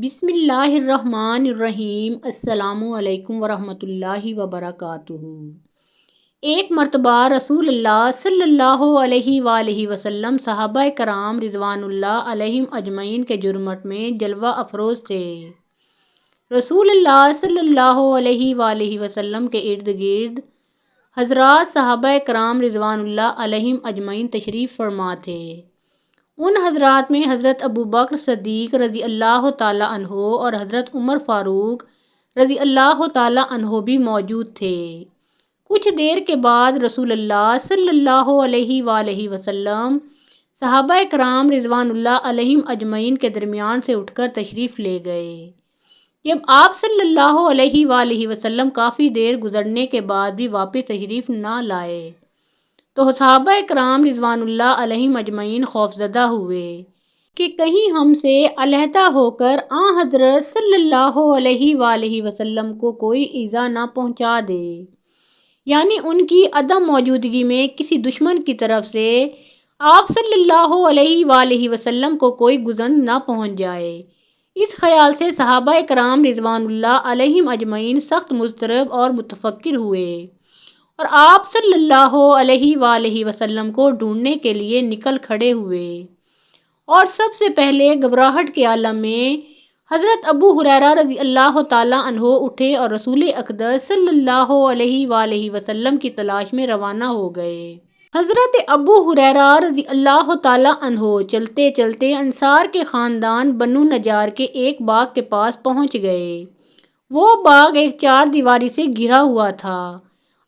بسم اللہ الرحمن الرحیم۔ السلام علیکم ورحمۃ اللہ وبرکاتہ۔ ایک مرتبہ رسول اللہ صلی اللہ علیہ وآلہ وسلم صحابہ کرام رضوان اللہ علیہم اجمعین کے جرمٹ میں جلوہ افروز تھے۔ رسول اللہ صلی اللہ علیہ وآلہ وسلم کے ارد گرد حضرات صحابہ کرام رضوان اللہ علیہم اجمعین تشریف فرما تھے۔ ان حضرات میں حضرت ابوبکر صدیق رضی اللہ تعالیٰ عنہ اور حضرت عمر فاروق رضی اللہ تعالیٰ عنہ بھی موجود تھے۔ کچھ دیر کے بعد رسول اللہ صلی اللہ علیہ وآلہ وسلم صحابہ کرام رضوان اللہ علیہم اجمعین کے درمیان سے اٹھ کر تشریف لے گئے۔ جب آپ صلی اللہ علیہ وآلہ وسلم کافی دیر گزرنے کے بعد بھی واپس تشریف نہ لائے تو صحابہ کرام رضوان اللہ علیہم اجمعین خوفزدہ ہوئے کہ کہیں ہم سے علیحدہ ہو کر حضرت صلی اللہ علیہ وآلہ وسلم کو کوئی ایذا نہ پہنچا دے، یعنی ان کی عدم موجودگی میں کسی دشمن کی طرف سے آپ صلی اللہ علیہ وآلہ وسلم کو کوئی گزند نہ پہنچ جائے۔ اس خیال سے صحابہ کرام رضوان اللہ علیہم اجمعین سخت مضطرب اور متفکر ہوئے اور آپ صلی اللہ علیہ وآلہ وسلم کو ڈھونڈنے کے لیے نکل کھڑے ہوئے، اور سب سے پہلے گھبراہٹ کے عالم میں حضرت ابو ہریرہ رضی اللہ تعالیٰ عنہ اٹھے اور رسول اقدس صلی اللہ علیہ وآلہ وسلم کی تلاش میں روانہ ہو گئے۔ حضرت ابو ہریرہ رضی اللہ تعالیٰ عنہ چلتے چلتے انصار کے خاندان بنو نجار کے ایک باغ کے پاس پہنچ گئے۔ وہ باغ ایک چار دیواری سے گھرا ہوا تھا۔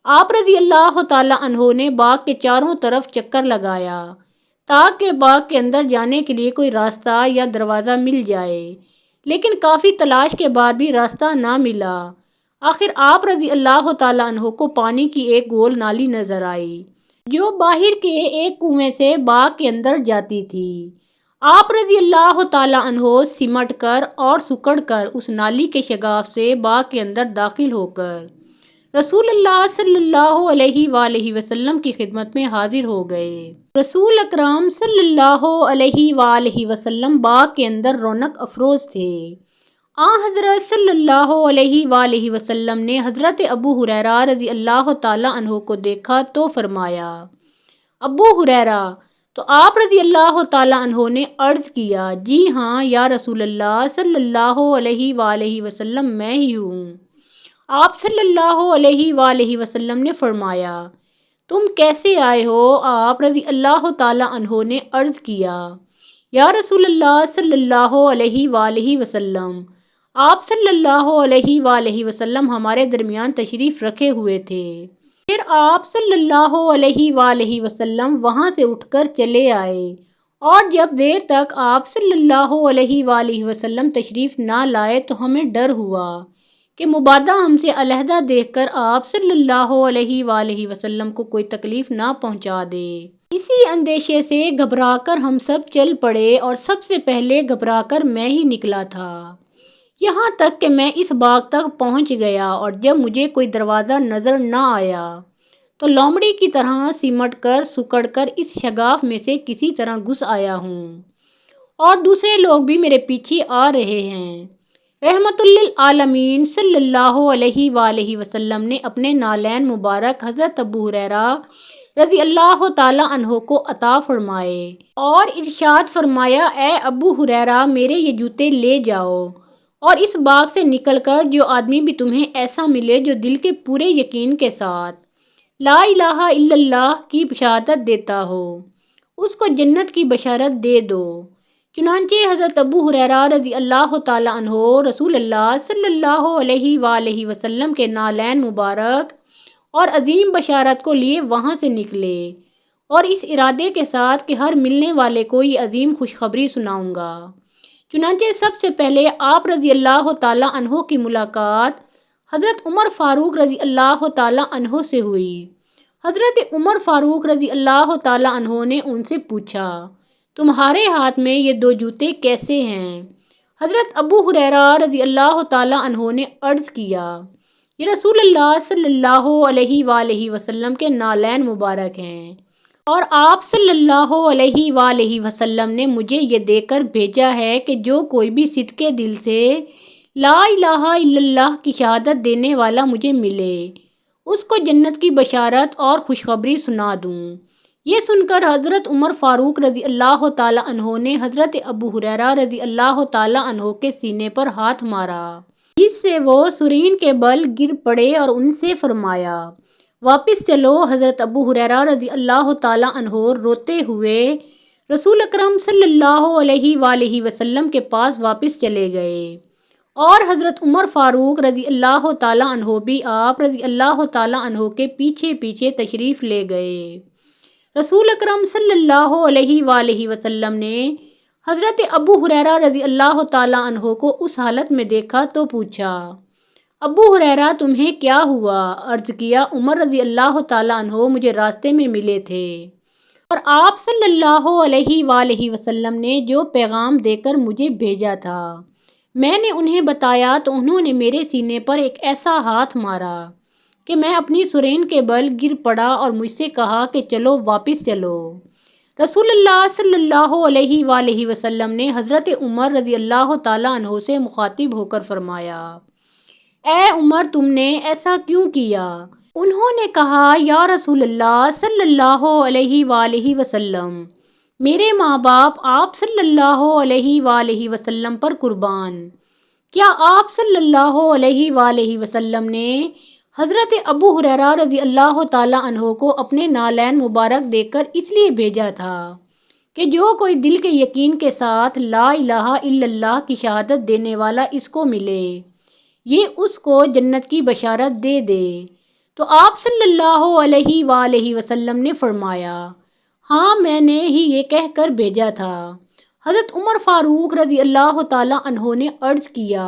آپ رضی اللہ تعالیٰ عنہ نے باغ کے چاروں طرف چکر لگایا تاکہ باغ کے اندر جانے کے لیے کوئی راستہ یا دروازہ مل جائے، لیکن کافی تلاش کے بعد بھی راستہ نہ ملا۔ آخر آپ رضی اللہ تعالیٰ عنہ کو پانی کی ایک گول نالی نظر آئی جو باہر کے ایک کنویں سے باغ کے اندر جاتی تھی۔ آپ رضی اللہ تعالیٰ عنہ سمٹ کر اور سکڑ کر اس نالی کے شگاف سے باغ کے اندر داخل ہو کر رسول اللہ صلی اللہ علیہ وآلہ وسلم کی خدمت میں حاضر ہو گئے۔ رسول اکرم صلی اللہ علیہ وآلہ وسلم باغ کے اندر رونق افروز تھے۔ حضرت صلی اللہ علیہ وآلہ وسلم نے حضرت ابو ہریرہ رضی اللہ تعالیٰ عنہ کو دیکھا تو فرمایا، ابو ہریرہ؟ تو آپ رضی اللہ تعالیٰ عنہ نے عرض کیا، جی ہاں یا رسول اللہ صلی اللہ علیہ وآلہ وسلم، میں ہی ہوں۔ آپ صلی اللہ علیہ وآلہ وسلم نے فرمایا، تم کیسے آئے ہو؟ آپ رضی اللہ تعالیٰ عنہ نے عرض کیا، یا رسول اللہ صلی اللہ علیہ وآلہ وسلم، آپ صلی اللہ علیہ وآلہ وسلم ہمارے درمیان تشریف رکھے ہوئے تھے۔ پھر آپ صلی اللہ علیہ وآلہ وسلم وہاں سے اٹھ کر چلے آئے، اور جب دیر تک آپ صلی اللہ علیہ وآلہ وسلم تشریف نہ لائے تو ہمیں ڈر ہوا کہ مبادا ہم سے علیحدہ دیکھ کر آپ صلی اللہ علیہ وآلہ وسلم کو کوئی تکلیف نہ پہنچا دے۔ اسی اندیشے سے گھبرا کر ہم سب چل پڑے، اور سب سے پہلے گھبرا کر میں ہی نکلا تھا، یہاں تک کہ میں اس باغ تک پہنچ گیا، اور جب مجھے کوئی دروازہ نظر نہ آیا تو لومڑی کی طرح سمٹ کر سکڑ کر اس شگاف میں سے کسی طرح گھس آیا ہوں، اور دوسرے لوگ بھی میرے پیچھے آ رہے ہیں۔ رحمت للعالمین صلی اللہ علیہ وآلہ وسلم نے اپنے نالین مبارک حضرت ابو ہریرہ رضی اللہ تعالیٰ عنہ کو عطا فرمائے اور ارشاد فرمایا، اے ابو ہریرہ، میرے یہ جوتے لے جاؤ، اور اس باغ سے نکل کر جو آدمی بھی تمہیں ایسا ملے جو دل کے پورے یقین کے ساتھ لا الہ الا اللہ کی شہادت دیتا ہو، اس کو جنت کی بشارت دے دو۔ چنانچہ حضرت ابو ہریرہ رضی اللہ تعالیٰ عنہ رسول اللہ صلی اللہ علیہ وآلہ وسلم کے نالین مبارک اور عظیم بشارت کو لیے وہاں سے نکلے، اور اس ارادے کے ساتھ کہ ہر ملنے والے کو یہ عظیم خوشخبری سناؤں گا۔ چنانچہ سب سے پہلے آپ رضی اللہ تعالیٰ عنہ کی ملاقات حضرت عمر فاروق رضی اللہ تعالیٰ عنہ سے ہوئی۔ حضرت عمر فاروق رضی اللہ تعالیٰ عنہ نے ان سے پوچھا، تمہارے ہاتھ میں یہ دو جوتے کیسے ہیں؟ حضرت ابو ہریرہ رضی اللہ تعالیٰ عنہ نے عرض کیا، یہ رسول اللہ صلی اللہ علیہ وآلہ وسلم کے نالین مبارک ہیں۔ اور آپ صلی اللہ علیہ وآلہ وسلم نے مجھے یہ دے کر بھیجا ہے کہ جو کوئی بھی صدقے دل سے لا الہ الا اللہ کی شہادت دینے والا مجھے ملے اس کو جنت کی بشارت اور خوشخبری سنا دوں۔ یہ سن کر حضرت عمر فاروق رضی اللہ تعالیٰ عنہ نے حضرت ابو ہریرہ رضی اللہ تعالیٰ عنہ کے سینے پر ہاتھ مارا، جس سے وہ سرین کے بل گر پڑے اور ان سے فرمایا، واپس چلو۔ حضرت ابو ہریرہ رضی اللہ تعالیٰ عنہ روتے ہوئے رسول اکرم صلی اللہ علیہ وآلہ وسلم کے پاس واپس چلے گئے، اور حضرت عمر فاروق رضی اللہ تعالیٰ عنہ بھی آپ رضی اللہ تعالیٰ عنہ کے پیچھے پیچھے تشریف لے گئے۔ رسول اکرم صلی اللہ علیہ وآلہ وسلم نے حضرت ابو ہریرہ رضی اللہ تعالیٰ عنہ کو اس حالت میں دیکھا تو پوچھا، ابو ہریرہ تمہیں کیا ہوا؟ عرض کیا، عمر رضی اللہ تعالیٰ عنہ مجھے راستے میں ملے تھے اور آپ صلی اللہ علیہ وآلہ وسلم نے جو پیغام دے کر مجھے بھیجا تھا میں نے انہیں بتایا تو انہوں نے میرے سینے پر ایک ایسا ہاتھ مارا کہ میں اپنی سرین کے بل گر پڑا اور مجھ سے کہا کہ چلو واپس چلو۔ رسول اللہ صلی اللہ علیہ وآلہ وسلم نے حضرت عمر رضی اللہ تعالیٰ عنہ سے مخاطب ہو کر فرمایا، اے عمر تم نے ایسا کیوں کیا؟ انہوں نے کہا، یا رسول اللہ صلی اللہ علیہ وآلہ وسلم، میرے ماں باپ آپ صلی اللہ علیہ وآلہ وسلم پر قربان۔ کیا آپ صلی اللہ علیہ وآلہ وسلم نے حضرت ابو ہریرہ رضی اللہ تعالیٰ عنہ کو اپنے نالین مبارک دے کر اس لیے بھیجا تھا کہ جو کوئی دل کے یقین کے ساتھ لا الہ الا اللہ کی شہادت دینے والا اس کو ملے، یہ اس کو جنت کی بشارت دے دے؟ تو آپ صلی اللہ علیہ وآلہ وسلم نے فرمایا، ہاں میں نے ہی یہ کہہ کر بھیجا تھا۔ حضرت عمر فاروق رضی اللہ تعالیٰ عنہ نے عرض کیا،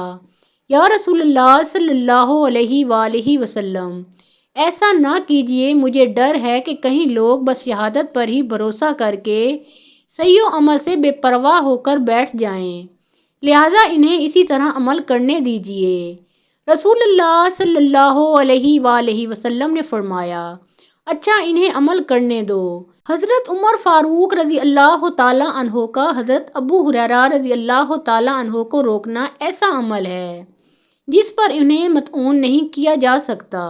یا رسول اللہ صلی اللہ علیہ وآلہ وسلم، ایسا نہ کیجیے، مجھے ڈر ہے کہ کہیں لوگ بس شہادت پر ہی بھروسہ کر کے صحیح و عمل سے بے پرواہ ہو کر بیٹھ جائیں، لہٰذا انہیں اسی طرح عمل کرنے دیجیے۔ رسول اللہ صلی اللہ علیہ وآلہ وسلم نے فرمایا، اچھا انہیں عمل کرنے دو۔ حضرت عمر فاروق رضی اللہ تعالیٰ عنہ کا حضرت ابو ہریرہ رضی اللہ تعالیٰ عنہ کو روکنا ایسا عمل ہے جس پر انہیں مطعون نہیں کیا جا سکتا،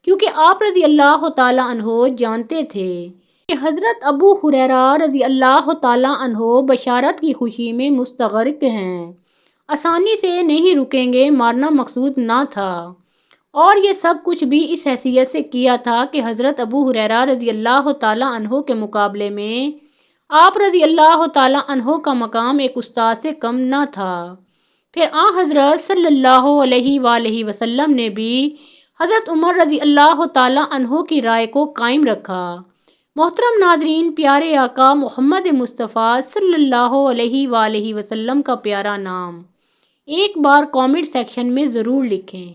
کیونکہ آپ رضی اللہ تعالیٰ عنہ جانتے تھے کہ حضرت ابو ہریرہ رضی اللہ تعالیٰ عنہ بشارت کی خوشی میں مستغرق ہیں، آسانی سے نہیں رکیں گے، مارنا مقصود نہ تھا، اور یہ سب کچھ بھی اس حیثیت سے کیا تھا کہ حضرت ابو ہریرہ رضی اللہ تعالیٰ عنہ کے مقابلے میں آپ رضی اللہ تعالیٰ عنہ کا مقام ایک استاد سے کم نہ تھا۔ پھر حضرت صلی اللہ علیہ وآلہ وسلم نے بھی حضرت عمر رضی اللہ تعالیٰ عنہ کی رائے کو قائم رکھا۔ محترم ناظرین، پیارے آقا محمد مصطفیٰ صلی اللہ علیہ وآلہ وسلم کا پیارا نام ایک بار کامنٹ سیکشن میں ضرور لکھیں۔